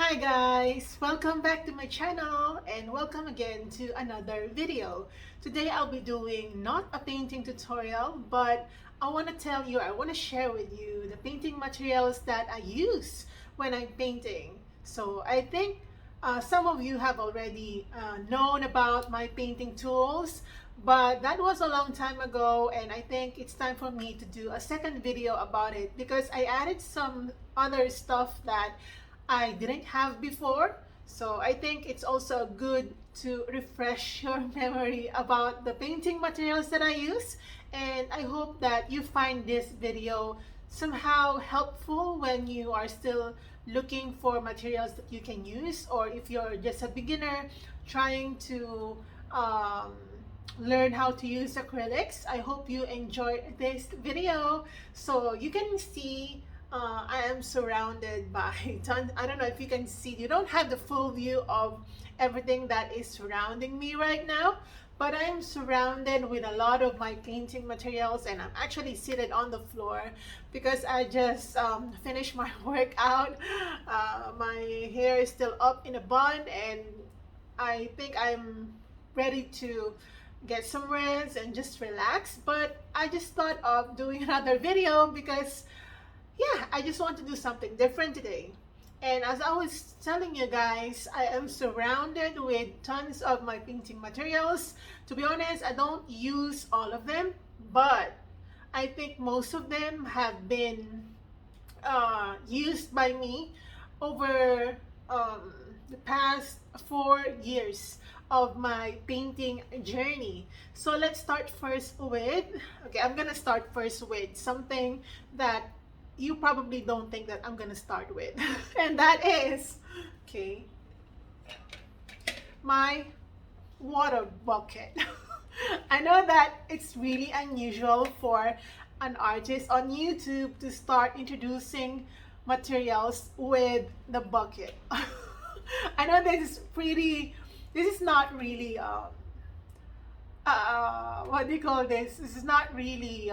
Hi guys, welcome back to my channel and welcome again to another video. Today I'll be doing not a painting tutorial, but I want to share with you the painting materials that I use when I'm painting. So I think some of you have already known about my painting tools, but that was a long time ago and I think it's time for me to do a second video about it because I added some other stuff that I didn't have before. So I think it's also good to refresh your memory about the painting materials that I use. And I hope that you find this video somehow helpful when you are still looking for materials that you can use, or if you're just a beginner trying to um, learn how to use acrylics. I hope you enjoy this video. So you can see I am surrounded by tons. I don't know if you can see, you don't have the full view of everything that is surrounding me right now, but I'm surrounded with a lot of my painting materials, and I'm actually seated on the floor because I just finished my workout. My hair is still up in a bun, and I think I'm ready to get some rest and just relax. But I just thought of doing another video because yeah, I just want to do something different today. And as I was telling you guys, I am surrounded with tons of my painting materials. To be honest, I don't use all of them, but I think most of them have been used by me over the past 4 years of my painting journey. So let's start first with, okay, I'm gonna start first with something that you probably don't think that I'm gonna start with. And that is, okay, my water bucket. I know that it's really unusual for an artist on YouTube to start introducing materials with the bucket. I know this is not really, what do you call this? This is not really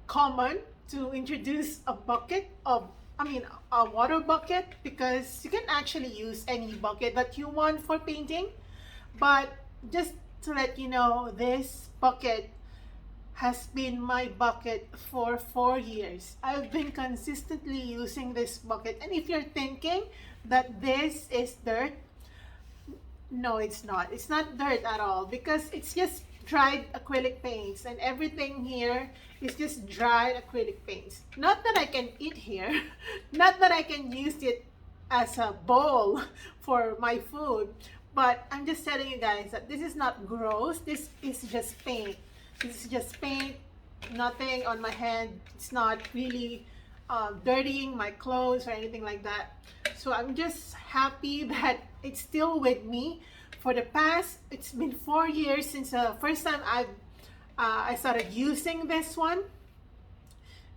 common to introduce a bucket of, a water bucket, because you can actually use any bucket that you want for painting. But just to let you know, this bucket has been my bucket for 4 years. I've been consistently using this bucket. And if you're thinking that this is dirt, no, it's not. It's not dirt at all because it's just dried acrylic paints, and everything here is just dried acrylic paints. Not that I can eat here, not that I can use it as a bowl for my food, but I'm just telling you guys that this is not gross. This is just paint. This is just paint, nothing on my hand. It's not really dirtying my clothes or anything like that. So I'm just happy that it's still with me for the past, it's been 4 years since the first time I started using this one.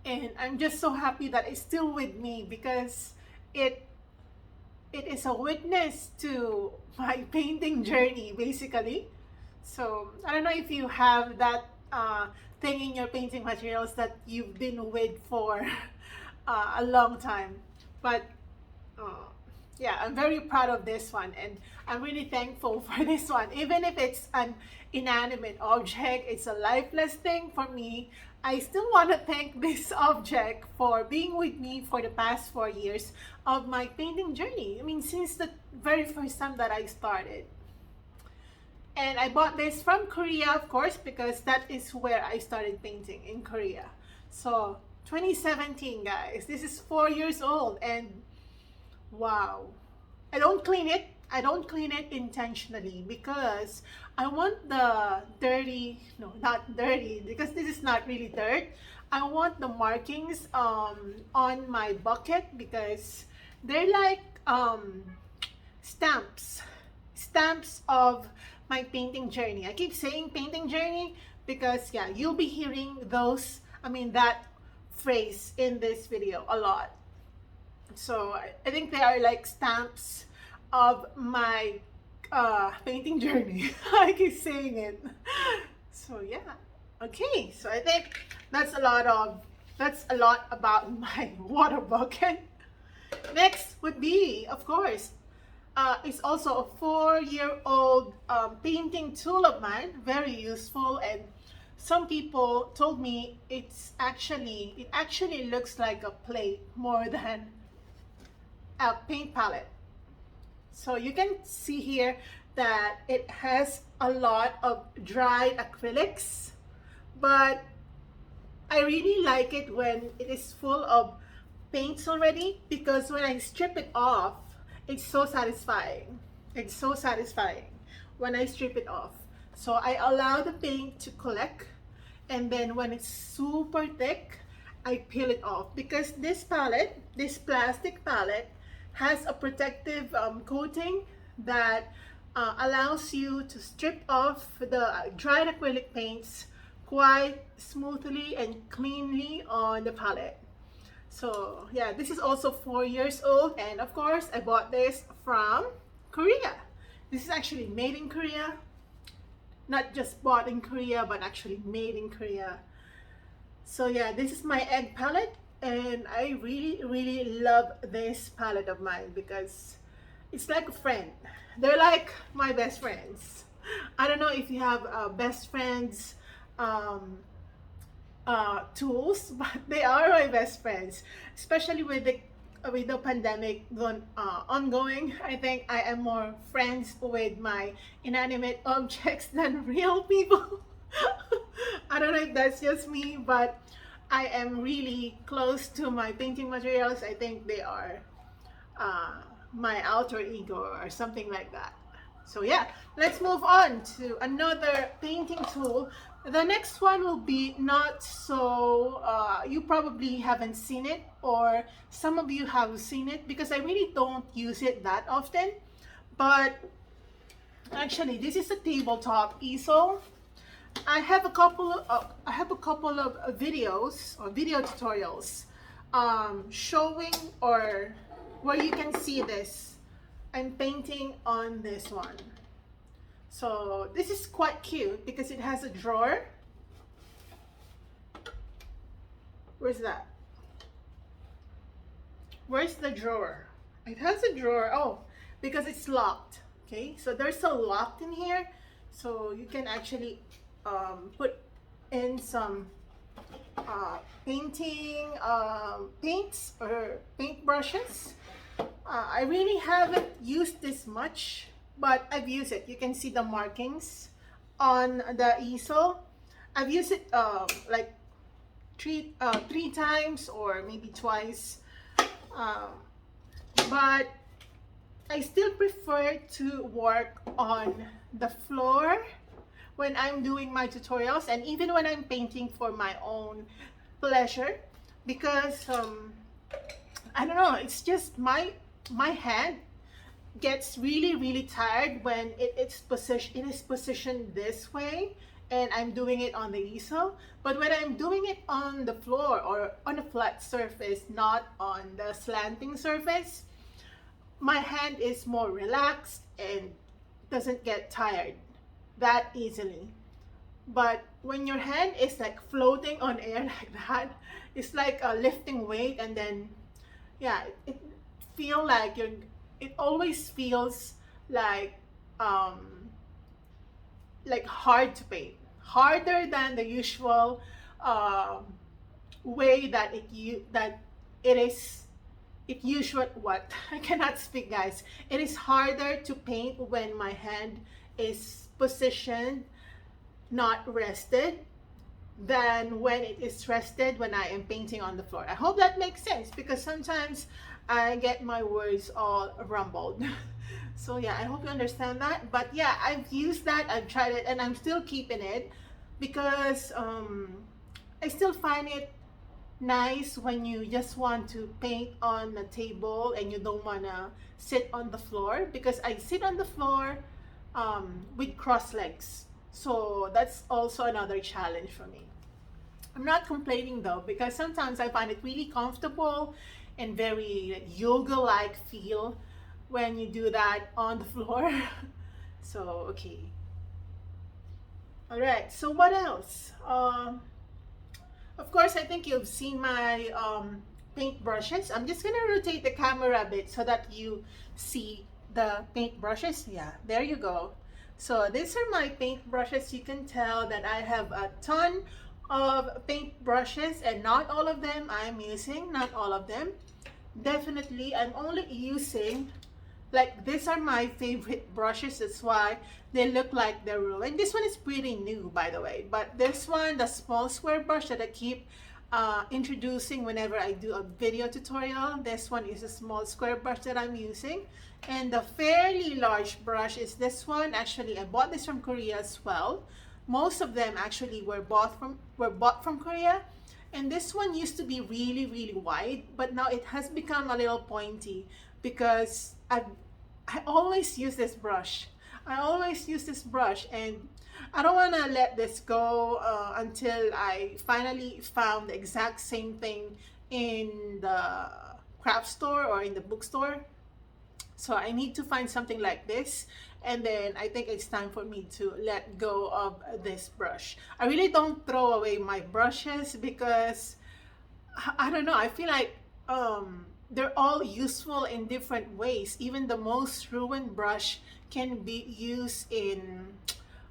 And I'm just so happy that it's still with me because it is a witness to my painting journey, basically. So I don't know if you have that thing in your painting materials that you've been with for a long time, but yeah, I'm very proud of this one, and I'm really thankful for this one. Even if it's an inanimate object, it's a lifeless thing for me, I still want to thank this object for being with me for the past 4 years of my painting journey. I mean, since the very first time that I started. And I bought this from Korea, of course, because that is where I started painting, in Korea. So 2017, guys, this is 4 years old, and wow. I don't clean it. I don't clean it intentionally because I want the dirty, no, not dirty, because this is not really dirt. I want the markings on my bucket because they're like stamps. Stamps of my painting journey. I keep saying painting journey because yeah, you'll be hearing those, that phrase in this video a lot. So I think they are like stamps of my painting journey. I keep saying it. So yeah. Okay, so I think that's a lot about my water bucket. Next would be, of course, it's also a 4-year-old painting tool of mine, very useful, and some people told me it actually looks like a plate more than a paint palette. So you can see here that it has a lot of dried acrylics, but I really like it when it is full of paints already, because when I strip it off, it's so satisfying. It's so satisfying when I strip it off. So I allow the paint to collect, and then when it's super thick, I peel it off, because this plastic palette, has a protective coating that allows you to strip off the dried acrylic paints quite smoothly and cleanly on the palette. So yeah, this is also 4 years old, and of course I bought this from Korea. This is actually made in Korea, not just bought in Korea, but actually made in Korea. So yeah, this is my egg palette, and I really love this palette of mine because it's like a friend. They're like my best friends. I don't know if you have best friends tools, but they are my best friends, especially with the pandemic ongoing. I think I am more friends with my inanimate objects than real people. I don't know if that's just me, but I am really close to my painting materials. I think they are uh, my alter ego or something like that. So yeah, let's move on to another painting tool. The next one will be not so, you probably haven't seen it, or some of you have seen it, because I really don't use it that often. But actually, this is a tabletop easel. I have a couple of videos or video tutorials showing, or where you can see this. I'm painting on this one. So this is quite cute because it has a drawer. Where's that? Where's the drawer? It has a drawer. Oh, because it's locked. Okay, so there's a lock in here, so you can actually put in some painting paints or paint brushes. I really haven't used this much, but I've used it. You can see the markings on the easel. I've used it like three times or maybe twice, um, but I still prefer to work on the floor when I'm doing my tutorials, and even when I'm painting for my own pleasure, because I don't know, it's just my hand gets really tired when it is positioned this way and I'm doing it on the easel. But when I'm doing it on the floor or on a flat surface, not on the slanting surface, my hand is more relaxed and doesn't get tired that easily. But when your hand is like floating on air like that, it's like lifting weight, and then yeah, it feel like you're. It always feels um, like hard to paint, harder than the usual um, way that it is. It usual what I cannot speak, guys. It is harder to paint when my hand is positioned, not rested, than when it is rested when I am painting on the floor. I hope that makes sense, because sometimes I get my words all rumbled. So yeah, I hope you understand that. But yeah, I've used that, I've tried it, and I'm still keeping it because I still find it nice when you just want to paint on a table and you don't want to sit on the floor, because I sit on the floor with cross legs. So that's also another challenge for me. I'm not complaining though, because sometimes I find it really comfortable and very yoga-like feel when you do that on the floor. So, okay. All right, so what else? Of course, I think you've seen my paint brushes. I'm just gonna rotate the camera a bit so that you see the paint brushes. Yeah, there you go. So these are my paint brushes. You can tell that I have a ton of paint brushes, and not all of them I'm using, not all of them. Definitely, I'm only using, like, these are my favorite brushes. That's why they look like they're ruined. This one is pretty new, by the way, but this one, the small square brush that I keep introducing whenever I do a video tutorial, this one is a small square brush that I'm using. And the fairly large brush is this one. Actually, I bought this from Korea as well. Most of them actually were bought from Korea. And this one used to be really, really wide, but now it has become a little pointy because I always use this brush. I always use this brush, and I don't want to let this go until I finally found the exact same thing in the craft store or in the bookstore. So I need to find something like this, and then I think it's time for me to let go of this brush. I really don't throw away my brushes because I don't know, I feel like they're all useful in different ways. Even the most ruined brush can be used in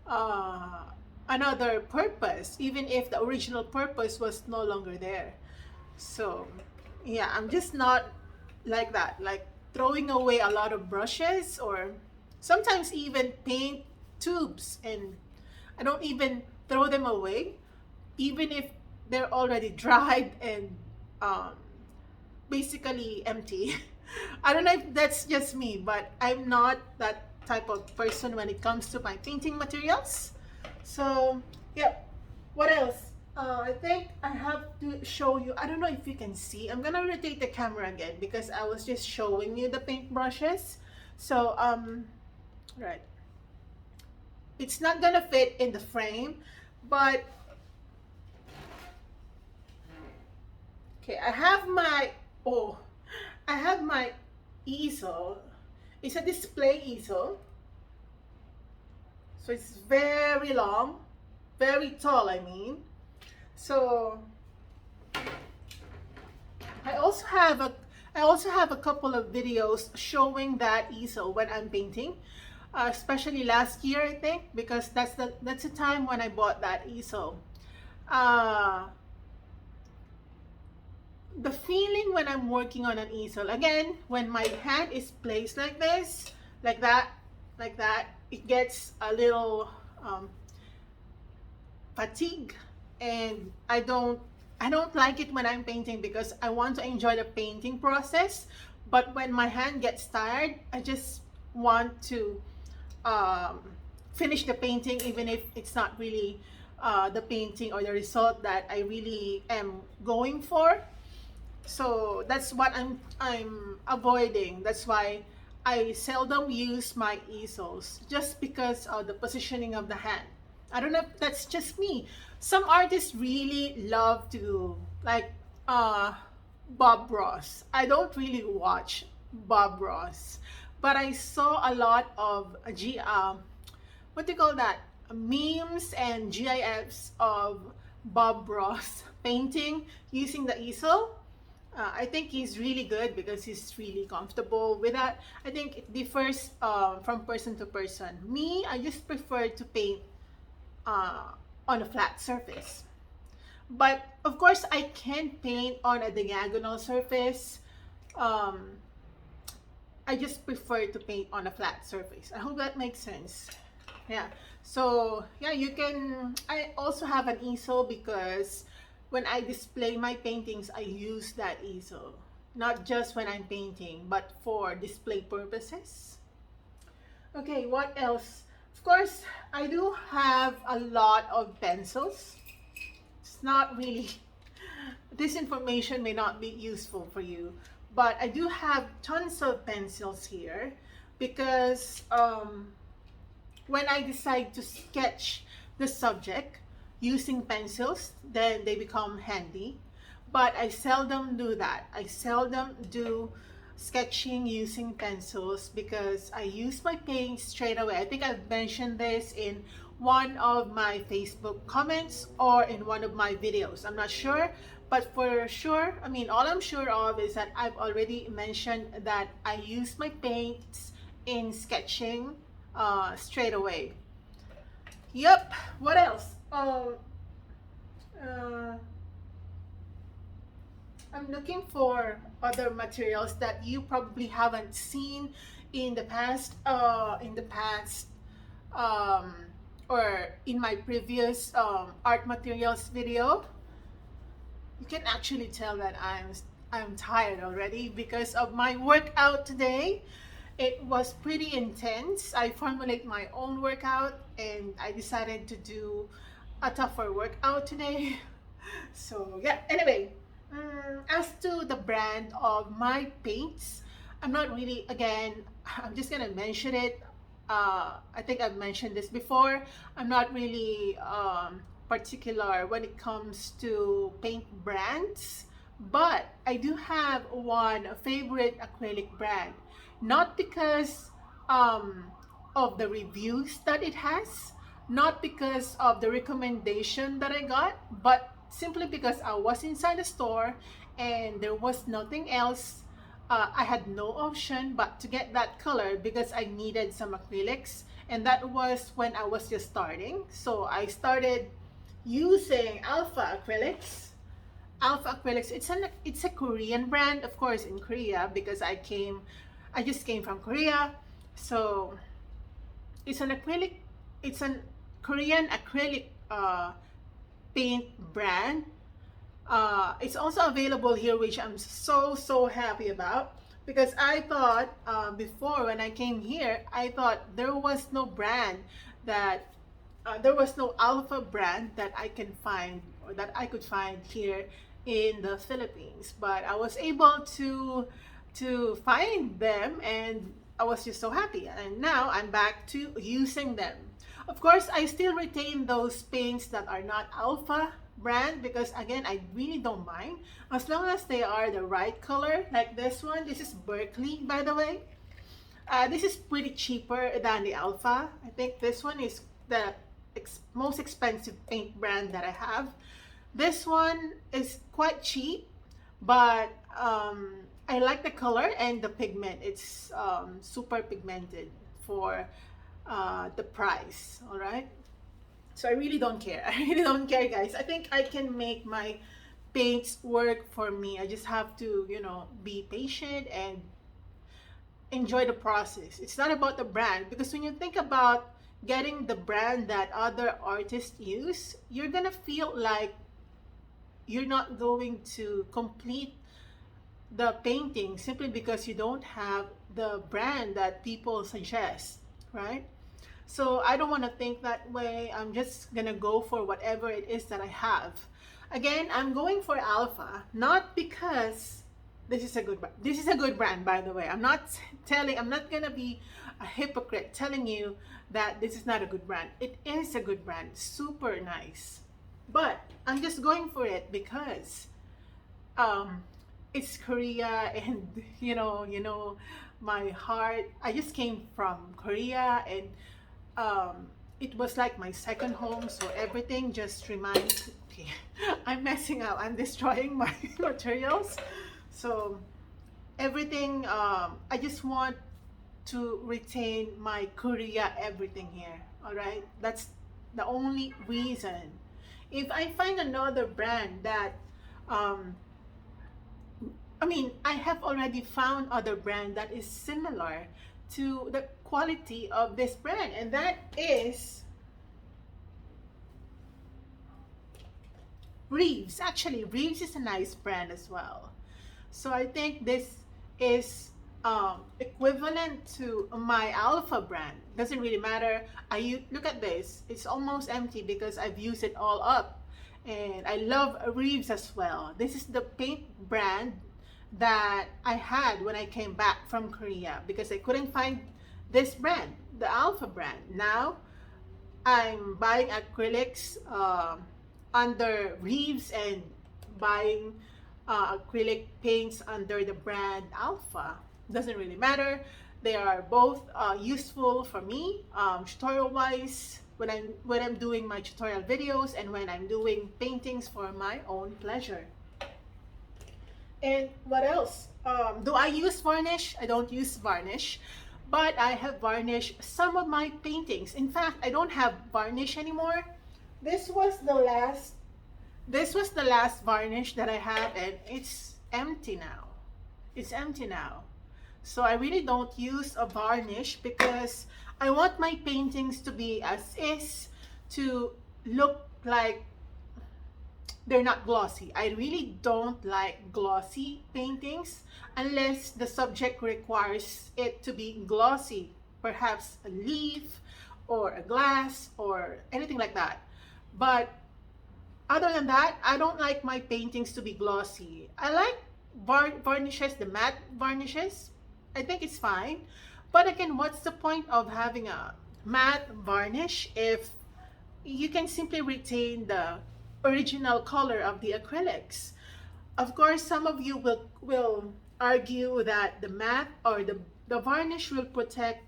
uh, another purpose, even if the original purpose was no longer there. So yeah, I'm just not like that, like throwing away a lot of brushes, or sometimes even paint tubes, and I don't even throw them away, even if they're already dried and um, basically empty. I don't know if that's just me, but I'm not that type of person when it comes to my painting materials. So, yeah. What else? I think I have to show you. I don't know if you can see. I'm gonna rotate the camera again because I was just showing you the paint brushes. So, right. It's not gonna fit in the frame, but okay. Oh, I have my easel. It's a display easel. So it's very long, very tall, I mean. So I also have a couple of videos showing that easel when I'm painting, especially last year, I think, because that's the time when I bought that easel. Uh, the feeling when I'm working on an easel, again, when my hand is placed like this, like that, like that, it gets a little fatigue, and I don't like it when I'm painting because I want to enjoy the painting process. But when my hand gets tired, I just want to um, finish the painting, even if it's not really the painting or the result that I really am going for. So that's what I'm avoiding. That's why I seldom use my easels, just because of the positioning of the hand. I don't know if that's just me. Some artists really love to, like, uh Bob Ross. I don't really watch Bob Ross, but I saw a lot of what do you call that? Memes and GIFs of Bob Ross painting using the easel. I think he's really good because he's really comfortable with that. I think it differs from person to person. Me, I just prefer to paint uh, on a flat surface. But of course, I can paint on a diagonal surface. Um, I just prefer to paint on a flat surface. I hope that makes sense. Yeah. So yeah, you can. I also have an easel because when I display my paintings, I use that easel. Not just when I'm painting, but for display purposes. Okay, what else? Of course, I do have a lot of pencils. It's not really, this information may not be useful for you, but I do have tons of pencils here because when I decide to sketch the subject using pencils, then they become handy. But I seldom do that. I seldom do sketching using pencils because I use my paint straight away. I think I've mentioned this in one of my Facebook comments or in one of my videos. I'm not sure, But for sure, I mean, all I'm sure of is that I've already mentioned that I use my paints in sketching straight away. Yep. What else? Uh, I'm looking for other materials that you probably haven't seen in the past. Um, or in my previous art materials video. You can actually tell that I'm tired already because of my workout today. It was pretty intense. I formulate my own workout and I decided to do a tougher workout today. So yeah, anyway, as to the brand of my paints, I'm not really, again, I'm just gonna mention it. I think I've mentioned this before. I'm not really particular when it comes to paint brands, but I do have one favorite acrylic brand. Not because um, of the reviews that it has, not because of the recommendation that I got, but simply because I was inside the store and there was nothing else. I had no option but to get that color because I needed some acrylics, and that was when I was just starting. So I started using Alpha Acrylics. Alpha Acrylics, it's a Korean brand, of course, in Korea because I just came from Korea. So it's an acrylic, it's an Korean acrylic paint brand. It's also available here, which I'm so happy about because I thought before when I came here, I thought there was no brand that there was no Alpha brand that I can find or that I could find here in the Philippines. But I was able to find them and I was just so happy. And now I'm back to using them. Of course, I still retain those paints that are not Alpha brand because again, I really don't mind as long as they are the right color. Like this one, this is Berkeley, by the way. This is pretty cheaper than the Alpha. I think this one is the most expensive paint brand that I have. This one is quite cheap, but I like the color and the pigment. It's super pigmented for the price. All right. So I really don't care. I really don't care, guys. I think I can make my paints work for me. I just have to, be patient and enjoy the process. It's not about the brand because when you think about getting the brand that other artists use, you're gonna feel like you're not going to complete the painting simply because you don't have the brand that people suggest, right? So I don't want to think that way. I'm just gonna go for whatever it is that I have. Again, I'm going for Alpha, not because this is a good brand, by the way. I'm not gonna be a hypocrite telling you that this is not a good brand. It is a good brand, super nice. But I'm just going for it because um it's Korea and my heart. I just came from Korea and it was like my second home, so everything just reminds. Okay, I'm messing up. I'm destroying my materials. So everything. I just want to retain my Korea everything here. All right, that's the only reason. If I find another brand that, um, I have already found other brand that is similar to the quality of this brand, and that is Reeves. Actually, Reeves is a nice brand as well. So I think this is equivalent to my Alpha brand. Doesn't really matter. Look at this. It's almost empty because I've used it all up. And I love Reeves as well. This is the paint brand that I had when I came back from Korea because I couldn't find this brand, the Alpha brand. Now I'm buying acrylics under Reeves and buying acrylic paints under the brand Alpha. Doesn't really matter. They are both useful for me tutorial wise when I'm doing my tutorial videos and when I'm doing paintings for my own pleasure. And what else? Do I use varnish? I don't use varnish, but I have varnished some of my paintings. In fact, I don't have varnish anymore. This was the last this was the last varnish that I had, and it's empty now. It's empty now. So I really don't use a varnish because I want my paintings to be as is, to look like they're not glossy. I really don't like glossy paintings unless the subject requires it to be glossy. Perhaps a leaf or a glass or anything like that. But other than that, I don't like my paintings to be glossy. I like varnishes, the matte varnishes. I think it's fine. But again, what's the point of having a matte varnish if you can simply retain the original color of the acrylics? Of course, some of you will argue that the matte or the varnish will protect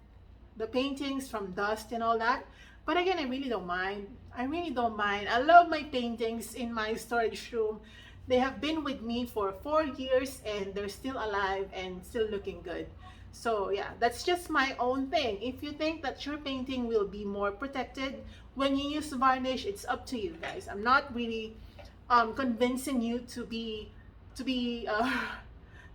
the paintings from dust and all that. But again, I really don't mind. I really don't mind. I love my paintings in my storage room. They have been with me for 4 years and they're still alive and still looking good. So yeah, that's just my own thing. If you think that your painting will be more protected when you use varnish, it's up to you guys. I'm not really convincing you to be to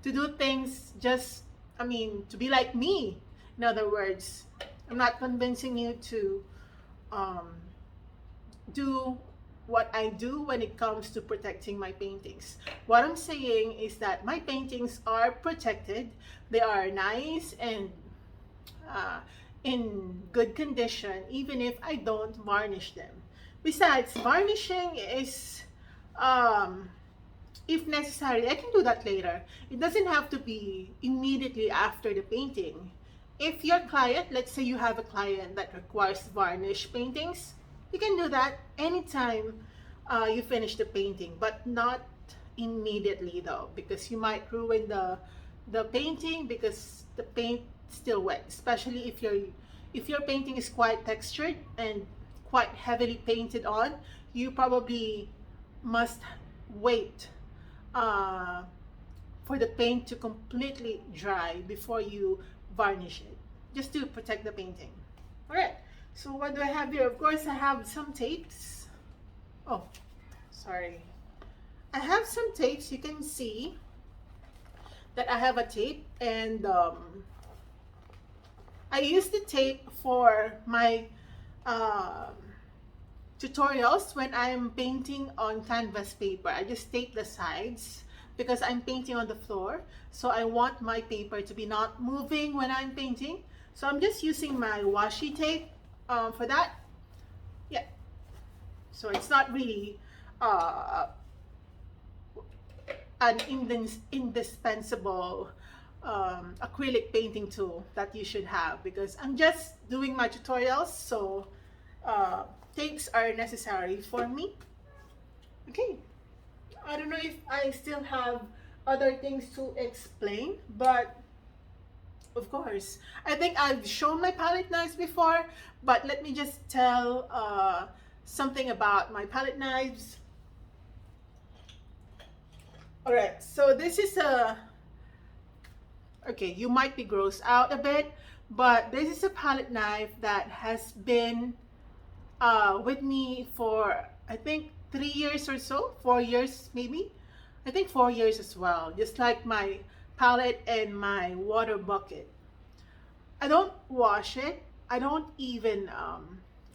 do things just, I mean, to be like me. In other words, I'm not convincing you to um, do what I do when it comes to protecting my paintings. What I'm saying is that my paintings are protected. They are nice and uh, in good condition, even if I don't varnish them. Besides, varnishing is, um, if necessary, I can do that later. It doesn't have to be immediately after the painting. If your client, let's say you have a client that requires varnish paintings, you can do that anytime you finish the painting, but not immediately though, because you might ruin the painting because the paint is still wet, especially if your painting is quite textured and quite heavily painted on. You probably must wait uh, for the paint to completely dry before you varnish it, just to protect the painting. All right, so what do I have here? Of course, I have some tapes. Oh, sorry. I have some tapes. You can see that I have a tape, and I use the tape for my um tutorials when I'm painting on canvas paper. I just tape the sides because I'm painting on the floor. So I want my paper to be not moving when I'm painting. So I'm just using my washi tape for that. Yeah. So it's not really uh, an indispensable acrylic painting tool that you should have, because I'm just doing my tutorials. So uh, tapes are necessary for me. Okay, I don't know if I still have other things to explain, but of course, I think I've shown my palette knives before, but let me just tell something about my palette knives. All right, so this is a, okay, you might be grossed out a bit, but this is a palette knife that has been with me for, I think, 3 years or so, 4 years maybe. I think 4 years as well, just like my palette and my water bucket. I don't wash it. I don't even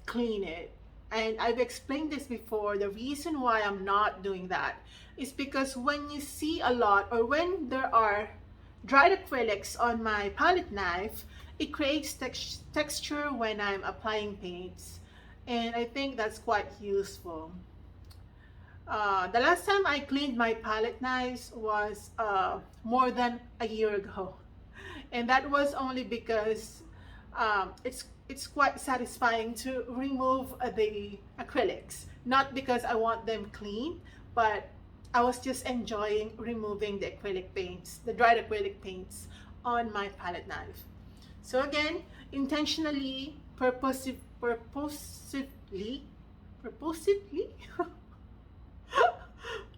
clean it. And I've explained this before. The reason why I'm not doing that is because when you see a lot, or when there are dried acrylics on my palette knife, it creates texture when I'm applying paints. And I think that's quite useful. The last time I cleaned my palette knives was more than a year ago, and that was only because it's quite satisfying to remove the acrylics. Not because I want them clean, but I was just enjoying removing the acrylic paints, the dried acrylic paints on my palette knife. So again, intentionally, purposively.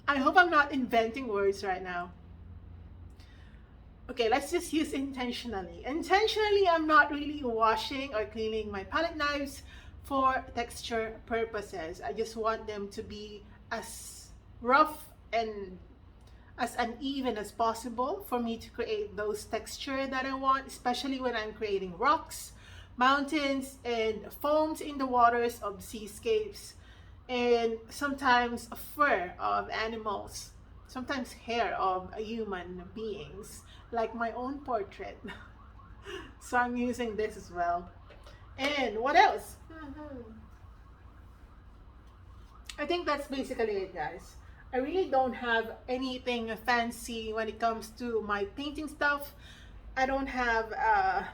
I hope I'm not inventing words right now. okay, let's just use intentionally. Intentionally, I'm not really washing or cleaning my palette knives for texture purposes. I just want them to be as rough and as uneven as possible for me to create those texture that I want, especially when I'm creating rocks, mountains, and foams in the waters of seascapes, and sometimes fur of animals, sometimes hair of human beings, like my own portrait. So I'm using this as well. And what else? I think that's basically it, guys. I really don't have anything fancy when it comes to my painting stuff. I don't have, I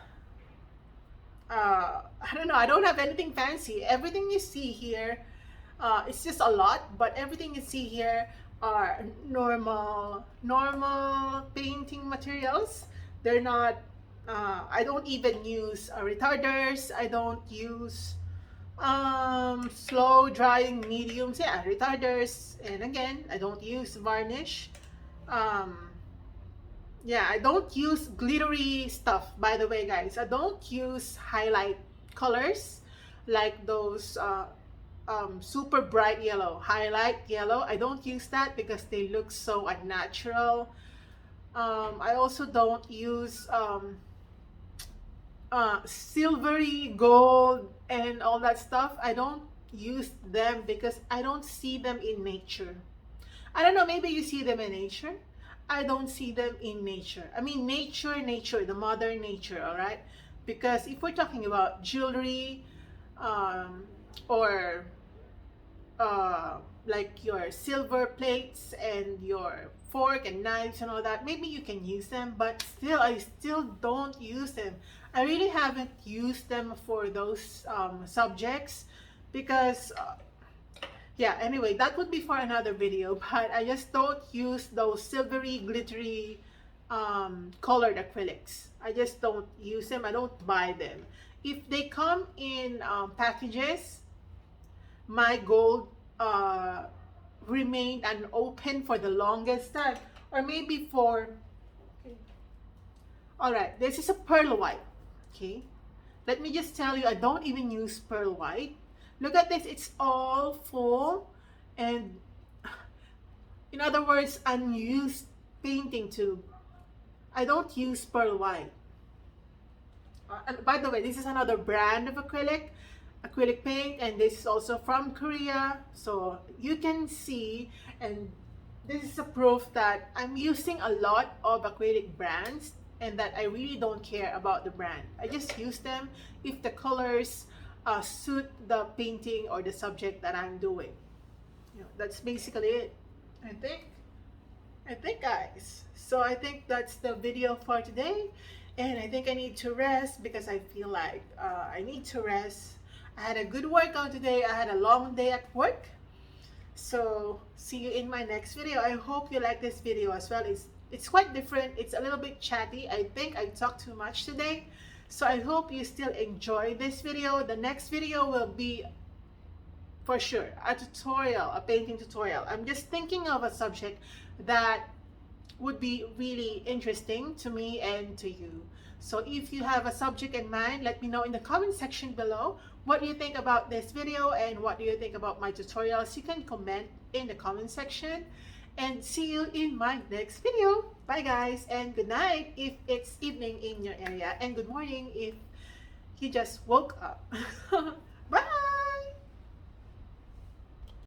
don't know, I don't have anything fancy. Everything you see here, it's just a lot, but everything you see here are normal painting materials. They're not, I don't even use retarders. I don't use slow drying mediums, yeah, retarders. And again, I don't use varnish. um yeah, I don't use glittery stuff, by the way, guys. I don't use highlight colors like those super bright yellow, highlight yellow. I don't use that because they look so unnatural. I also don't use silvery gold and all that stuff. I don't use them because I don't see them in nature. I don't know, maybe you see them in nature. I don't see them in nature. I mean, nature, the mother nature, all right? Because if we're talking about jewelry, or like your silver plates and your fork and knives and all that, maybe you can use them, but still, I still don't use them. I really haven't used them for those subjects because yeah, anyway, that would be for another video, but I just don't use those silvery glittery colored acrylics. I just don't use them. I don't buy them. If they come in packages, my gold remained unopened for the longest time, or maybe for, all right, this is a pearl white. Okay, let me just tell you, I don't even use pearl white. Look at this, it's all full, and in other words, unused painting tube. I don't use pearl white. And by the way, this is another brand of acrylic paint, and this is also from Korea. So you can see, and this is a proof that I'm using a lot of acrylic brands and that I really don't care about the brand. I just use them if the colors suit the painting or the subject that I'm doing. You know, that's basically it. I think. Guys. So I think that's the video for today. And I think I need to rest because I feel like I need to rest. I had a good workout today. I had a long day at work. So see you in my next video. I hope you like this video as well. It's quite different. It's a little bit chatty. I think I talked too much today. So I hope you still enjoy this video. The next video will be for sure a tutorial, a painting tutorial. I'm just thinking of a subject that would be really interesting to me and to you. So if you have a subject in mind, let me know in the comment section below. What do you think about this video and what do you think about my tutorials? You can comment in the comment section, and see you in my next video. Bye guys, and good night if it's evening in your area, and good morning if you just woke up.